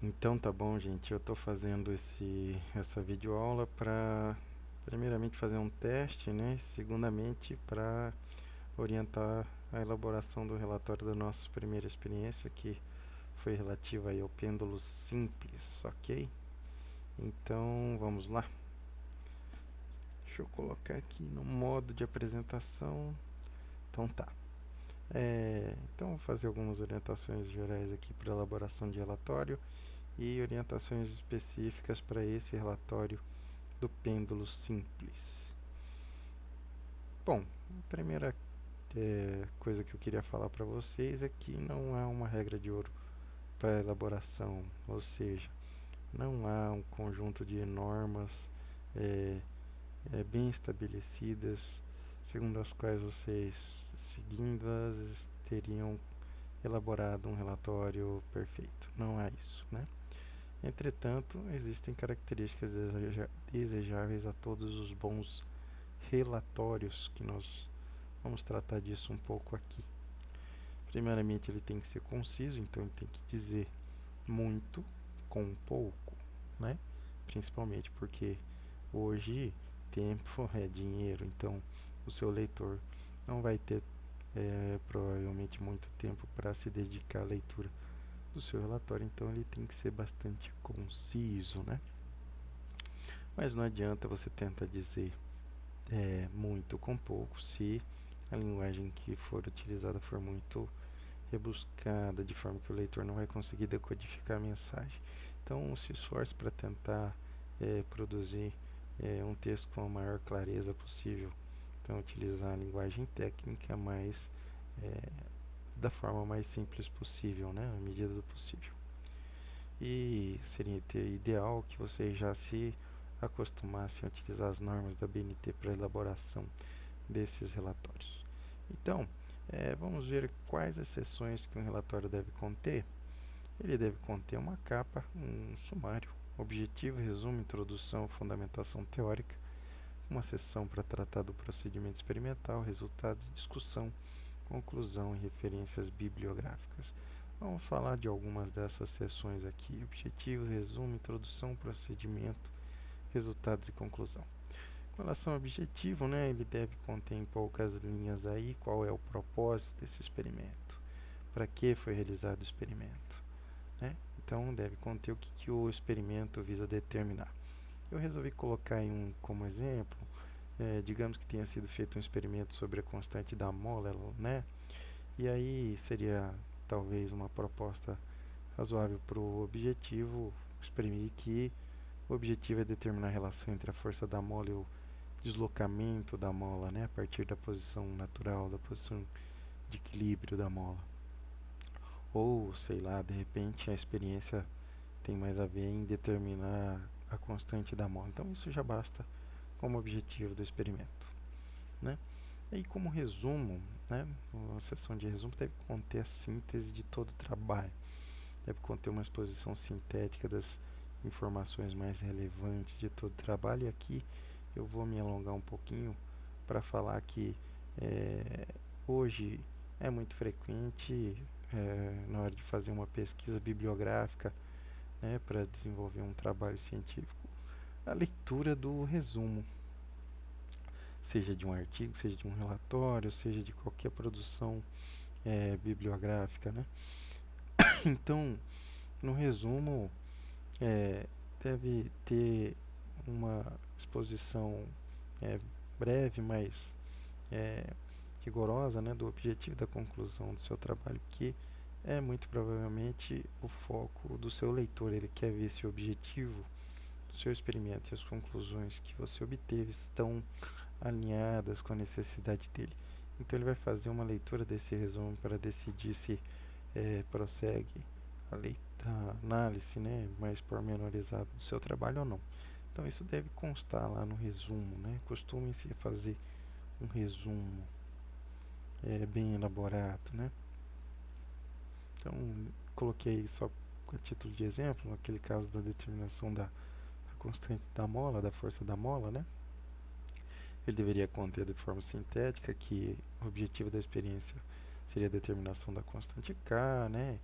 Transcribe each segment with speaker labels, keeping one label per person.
Speaker 1: Então tá bom, gente. Eu tô fazendo essa videoaula para primeiramente fazer um teste, né? Segundamente para orientar a elaboração do relatório da nossa primeira experiência, que foi relativa aí ao pêndulo simples, ok? Então vamos lá. Deixa eu colocar aqui no modo de apresentação. Então tá. Então vou fazer algumas orientações gerais aqui para elaboração de relatório e orientações específicas para esse relatório do pêndulo simples. Bom, a primeira coisa que eu queria falar para vocês é que não há uma regra de ouro para elaboração, ou seja, não há um conjunto de normas é, bem estabelecidas, segundo as quais vocês, seguindo-as, teriam elaborado um relatório perfeito. Não há isso, né? Entretanto, existem características desejáveis a todos os bons relatórios, que nós vamos tratar disso um pouco aqui. Primeiramente, ele tem que ser conciso, então ele tem que dizer muito com pouco, né? Principalmente porque hoje tempo é dinheiro, então o seu leitor não vai ter provavelmente muito tempo para se dedicar à leitura do seu relatório, então ele tem que ser bastante conciso, né? Mas não adianta você tentar dizer muito com pouco se a linguagem que for utilizada for muito rebuscada, de forma que o leitor não vai conseguir decodificar a mensagem. Então, se esforce para tentar produzir um texto com a maior clareza possível. Então, utilizar a linguagem técnica, mas é, da forma mais simples possível, né, na medida do possível. E seria ideal que você já se acostumasse a utilizar as normas da BNT para a elaboração desses relatórios. Então, vamos ver quais as seções que um relatório deve conter. Ele deve conter uma capa, um sumário, objetivo, resumo, introdução, fundamentação teórica, uma seção para tratar do procedimento experimental, resultados, discussão, conclusão e referências bibliográficas. Vamos falar de algumas dessas seções aqui: objetivo, resumo, introdução, procedimento, resultados e conclusão. Com relação ao objetivo, né, ele deve conter em poucas linhas aí qual é o propósito desse experimento, para que foi realizado o experimento, né? Então deve conter o que o experimento visa determinar. Eu resolvi colocar como exemplo, digamos que tenha sido feito um experimento sobre a constante da mola, né? E aí seria talvez uma proposta razoável para o objetivo exprimir que o objetivo é determinar a relação entre a força da mola e o deslocamento da mola, né, a partir da posição natural, da posição de equilíbrio da mola. Ou, sei lá, de repente a experiência tem mais a ver em determinar a constante da mola. Então isso já basta como objetivo do experimento, né? E aí, como resumo, né, a seção de resumo deve conter a síntese de todo o trabalho, deve conter uma exposição sintética das informações mais relevantes de todo o trabalho. E aqui eu vou me alongar um pouquinho para falar que é, hoje é muito frequente, na hora de fazer uma pesquisa bibliográfica, né, para desenvolver um trabalho científico, a leitura do resumo, seja de um artigo, seja de um relatório, seja de qualquer produção bibliográfica, né? Então, no resumo, é, deve ter uma exposição é, breve, mas é, rigorosa, né, do objetivo e da conclusão do seu trabalho, que é muito provavelmente o foco do seu leitor. Ele quer ver se o objetivo do seu experimento e as conclusões que você obteve estão alinhadas com a necessidade dele. Então ele vai fazer uma leitura desse resumo para decidir se prossegue a análise, né, mais pormenorizada do seu trabalho ou não. Então isso deve constar lá no resumo, né? Costume-se fazer um resumo bem elaborado, né? Então coloquei só a título de exemplo, naquele caso da determinação da constante da mola, da força da mola, né? Ele deveria conter de forma sintética que o objetivo da experiência seria a determinação da constante K, né?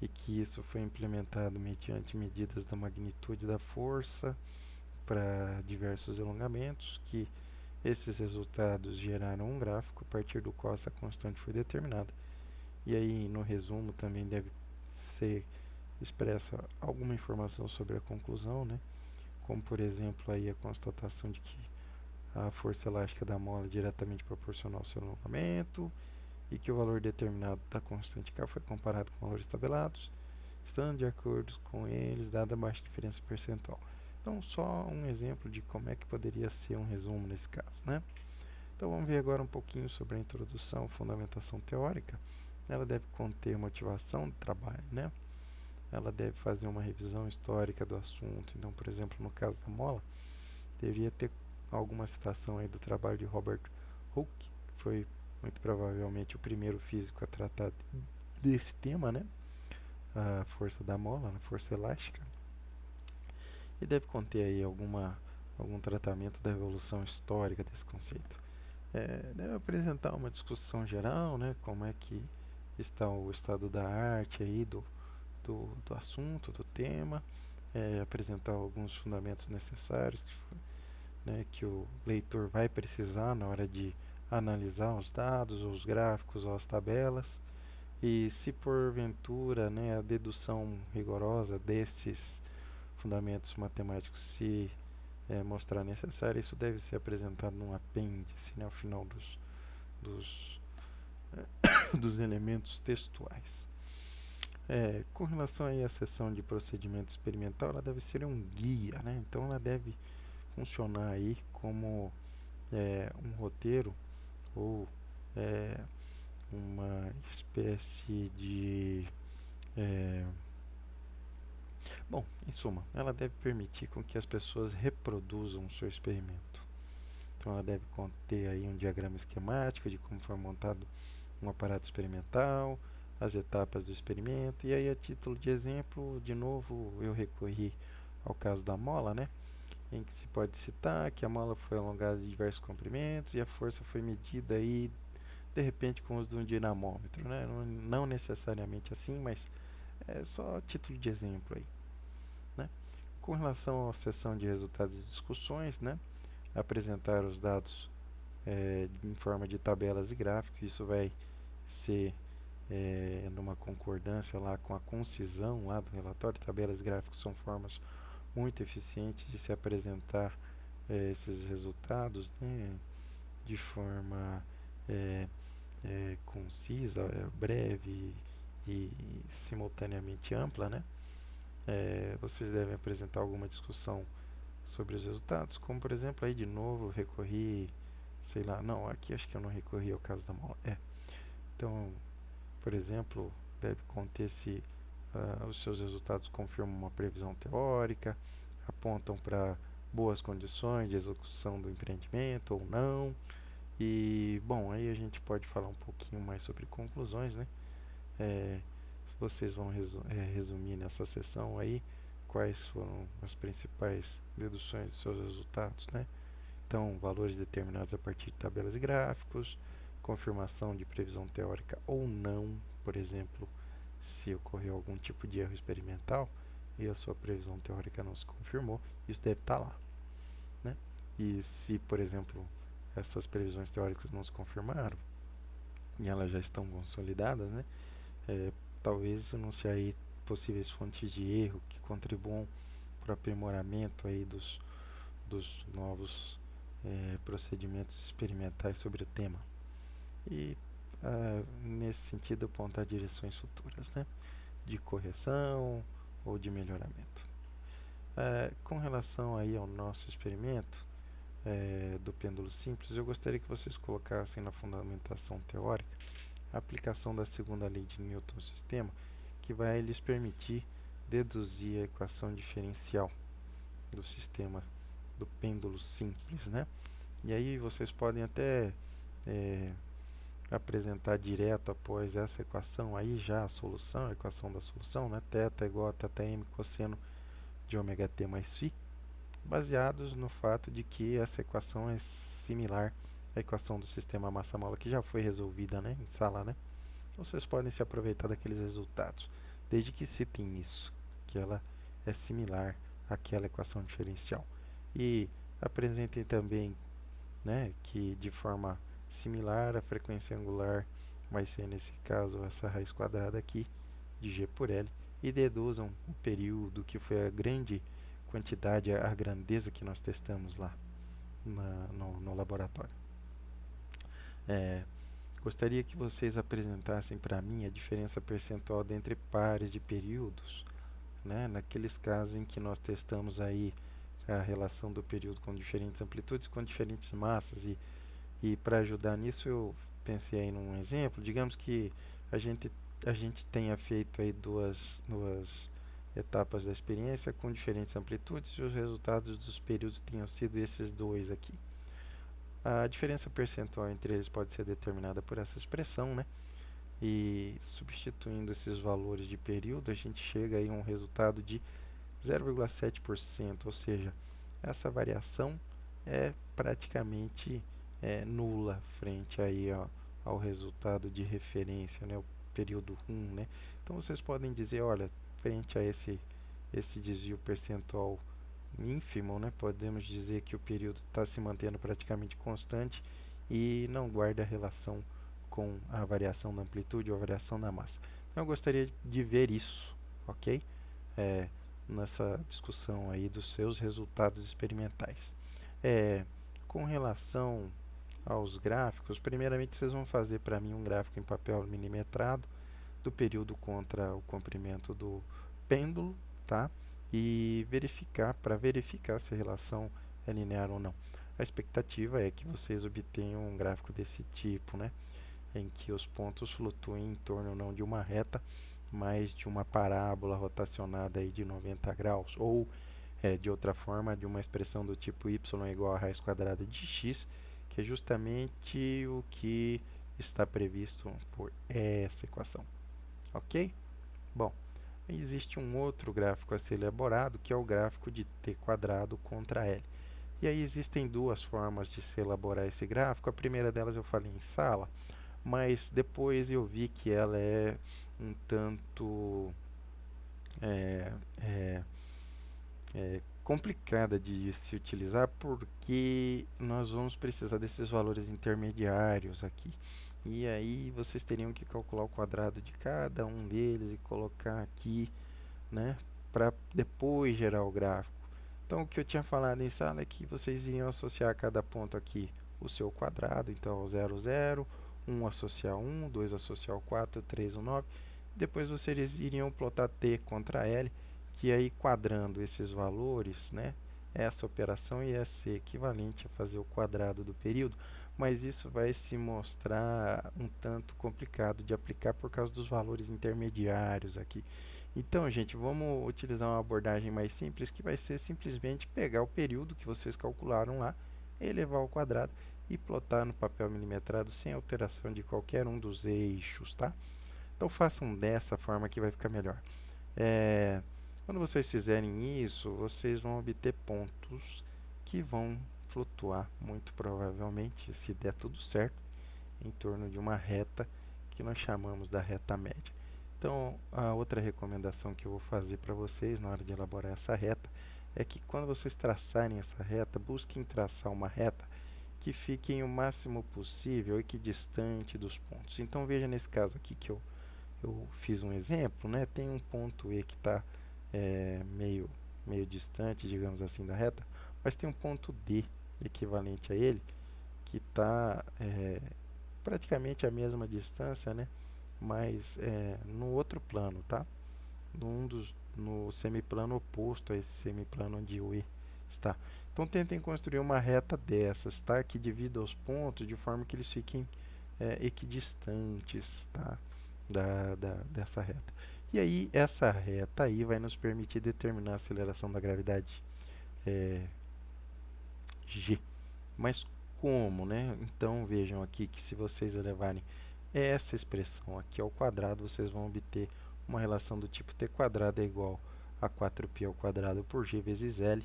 Speaker 1: e que isso foi implementado mediante medidas da magnitude da força para diversos alongamentos, que esses resultados geraram um gráfico a partir do qual essa constante foi determinada. E aí, no resumo, também deve ser expressa alguma informação sobre a conclusão, né? Como, por exemplo, aí a constatação de que a força elástica da mola é diretamente proporcional ao seu alongamento e que o valor determinado da constante K foi comparado com valores tabelados, estando de acordo com eles, dada a baixa diferença percentual. Então, só um exemplo de como é que poderia ser um resumo nesse caso, né? Então, vamos ver agora um pouquinho sobre a introdução, fundamentação teórica. Ela deve conter motivação do trabalho, né? Ela deve fazer uma revisão histórica do assunto. Então, por exemplo, no caso da mola, deveria ter alguma citação aí do trabalho de Robert Hooke, que foi muito provavelmente o primeiro físico a tratar desse tema, né? A força da mola, a força elástica. E deve conter aí algum tratamento da evolução histórica desse conceito. Deve apresentar uma discussão geral, né? Como é que está o estado da arte aí do assunto, do tema, apresentar alguns fundamentos necessários, né, que o leitor vai precisar na hora de analisar os dados, os gráficos ou as tabelas. E se porventura, né, a dedução rigorosa desses fundamentos matemáticos se mostrar necessária, isso deve ser apresentado num apêndice, né, ao final dos, dos elementos textuais. Com relação aí à seção de procedimento experimental, ela deve ser um guia, né? Então ela deve funcionar aí como um roteiro ou é, uma espécie de bom, em suma, ela deve permitir com que as pessoas reproduzam o seu experimento. Então ela deve conter aí um diagrama esquemático de como foi montado um aparato experimental, as etapas do experimento. E aí, a título de exemplo, de novo, eu recorri ao caso da mola, né? Em que se pode citar que a mola foi alongada de diversos comprimentos e a força foi medida aí, de repente, com o uso de um dinamômetro, né? Não necessariamente assim, mas é só título de exemplo aí, né? Com relação à seção de resultados e discussões, né? Apresentar os dados em forma de tabelas e gráficos, isso vai ser numa concordância lá com a concisão lá do relatório. Tabelas e gráficos são formas muito eficientes de se apresentar esses resultados, né, de forma é, concisa, breve e simultaneamente ampla, né? Vocês devem apresentar alguma discussão sobre os resultados, como por exemplo aí de novo recorri, sei lá, não, aqui acho que eu não recorri ao caso da mola. Então, por exemplo, deve conter se os seus resultados confirmam uma previsão teórica, apontam para boas condições de execução do empreendimento ou não. E, bom, aí a gente pode falar um pouquinho mais sobre conclusões, né? É, vocês vão resumir nessa sessão aí quais foram as principais deduções dos seus resultados, né? Então, valores determinados a partir de tabelas e gráficos, confirmação de previsão teórica ou não, por exemplo, se ocorreu algum tipo de erro experimental e a sua previsão teórica não se confirmou, isso deve estar lá, né? E se, por exemplo, essas previsões teóricas não se confirmaram e elas já estão consolidadas, né? É, talvez anunciar aí possíveis fontes de erro que contribuam para o aprimoramento aí dos novos procedimentos experimentais sobre o tema. E nesse sentido apontar direções futuras, né, de correção ou de melhoramento. Com relação aí ao nosso experimento do pêndulo simples, eu gostaria que vocês colocassem na fundamentação teórica a aplicação da segunda lei de Newton no sistema, que vai lhes permitir deduzir a equação diferencial do sistema do pêndulo simples, né? E aí vocês podem até apresentar direto após essa equação aí já a solução, a equação da solução, né? Θ igual a θm cosseno de ômega t mais φ, baseados no fato de que essa equação é similar à equação do sistema massa-mola que já foi resolvida, né, em sala, né? Vocês podem se aproveitar daqueles resultados. desde que citem isso, que ela é similar àquela equação diferencial. E apresentem também, né, que de forma similar a frequência angular vai ser nesse caso essa raiz quadrada aqui de g por L, e deduzam o período, que foi a grande quantidade, a grandeza que nós testamos lá no laboratório. Gostaria que vocês apresentassem para mim a diferença percentual entre pares de períodos, né, naqueles casos em que nós testamos aí a relação do período com diferentes amplitudes, com diferentes massas, e para ajudar nisso eu pensei aí num exemplo. Digamos que a gente, a gente tenha feito aí duas etapas da experiência com diferentes amplitudes e os resultados dos períodos tenham sido esses dois aqui. A diferença percentual entre eles pode ser determinada por essa expressão, né? E substituindo esses valores de período, a gente chega aí a um resultado de 0,7%, ou seja, essa variação é praticamente nula frente aí ao resultado de referência, né, o período 1, né? Então vocês podem dizer, olha, frente a esse desvio percentual ínfimo, né, podemos dizer que o período está se mantendo praticamente constante e não guarda relação com a variação da amplitude ou a variação da massa. Então eu gostaria de ver isso, ok? É, Nessa discussão aí dos seus resultados experimentais. É, com relação aos gráficos, primeiramente vocês vão fazer para mim um gráfico em papel milimetrado do período contra o comprimento do pêndulo, tá? E para verificar se a relação é linear ou não. A expectativa é que vocês obtenham um gráfico desse tipo, né? Em que os pontos flutuem em torno não de uma reta, mas de uma parábola rotacionada aí de 90 graus, ou de outra forma, de uma expressão do tipo y é igual a raiz quadrada de x, que é justamente o que está previsto por essa equação. Ok? Bom, existe um outro gráfico a ser elaborado, que é o gráfico de t quadrado contra L. E aí existem duas formas de se elaborar esse gráfico. A primeira delas eu falei em sala, mas depois eu vi que ela é um tanto é, é, complicada de se utilizar, porque nós vamos precisar desses valores intermediários aqui. E aí vocês teriam que calcular o quadrado de cada um deles e colocar aqui, né, para depois gerar o gráfico. Então o que eu tinha falado em sala é que vocês iriam associar a cada ponto aqui o seu quadrado, então 0, 0, 1 associar 1, 2 associar o 4, 3 o 9. Depois vocês iriam plotar t contra L, que aí quadrando esses valores, né, essa operação ia ser equivalente a fazer o quadrado do período, mas isso vai se mostrar um tanto complicado de aplicar por causa dos valores intermediários aqui. Então, gente, vamos utilizar uma abordagem mais simples, que vai ser simplesmente pegar o período que vocês calcularam lá, elevar ao quadrado e plotar no papel milimetrado sem alteração de qualquer um dos eixos, tá? Então façam dessa forma que vai ficar melhor. Quando vocês fizerem isso, vocês vão obter pontos que vão flutuar, muito provavelmente, se der tudo certo, em torno de uma reta que nós chamamos da reta média. Então, a outra recomendação que eu vou fazer para vocês na hora de elaborar essa reta é que quando vocês traçarem essa reta, busquem traçar uma reta que fique o máximo possível equidistante dos pontos. Então, veja nesse caso aqui que eu fiz um exemplo, né? Tem um ponto E que está meio distante, digamos assim, da reta, mas tem um ponto D equivalente a ele que está praticamente a mesma distância, né? Mas no outro plano, tá? No semiplano oposto a esse semiplano onde o E está. Então tentem construir uma reta dessas, tá? Que divida os pontos de forma que eles fiquem equidistantes, tá? Dessa reta. E aí essa reta aí vai nos permitir determinar a aceleração da gravidade g. Mas como, né? Então vejam aqui que se vocês elevarem essa expressão aqui ao quadrado, vocês vão obter uma relação do tipo t quadrado é igual a 4π ao quadrado por g vezes L,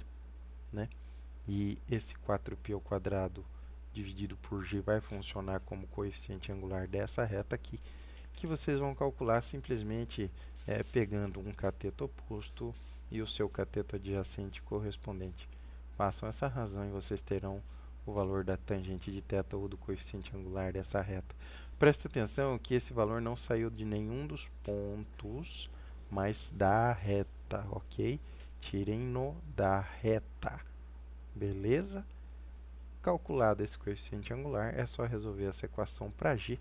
Speaker 1: né? E esse 4π ao quadrado dividido por g vai funcionar como coeficiente angular dessa reta aqui, que vocês vão calcular simplesmente pegando um cateto oposto e o seu cateto adjacente correspondente. Façam essa razão e vocês terão o valor da tangente de θ ou do coeficiente angular dessa reta. Preste atenção que esse valor não saiu de nenhum dos pontos, mas da reta, ok? Tirem-no da reta, beleza? Calculado esse coeficiente angular, é só resolver essa equação para g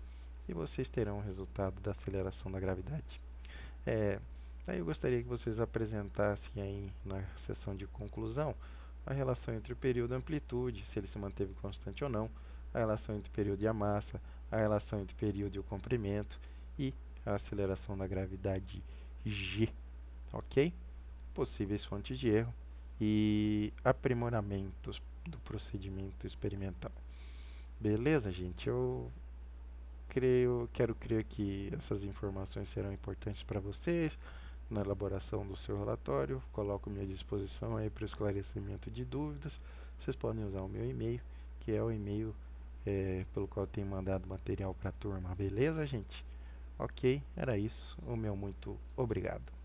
Speaker 1: e vocês terão o resultado da aceleração da gravidade. Aí eu gostaria que vocês apresentassem aí na sessão de conclusão a relação entre o período e a amplitude, se ele se manteve constante ou não, a relação entre o período e a massa, a relação entre o período e o comprimento e a aceleração da gravidade g, ok? Possíveis fontes de erro e aprimoramentos do procedimento experimental. Beleza, gente? Quero crer que essas informações serão importantes para vocês na elaboração do seu relatório. Coloco à minha disposição aí para o esclarecimento de dúvidas. Vocês podem usar o meu e-mail, que é o e-mail pelo qual eu tenho mandado material para a turma. Beleza, gente? Ok, era isso. O meu muito obrigado.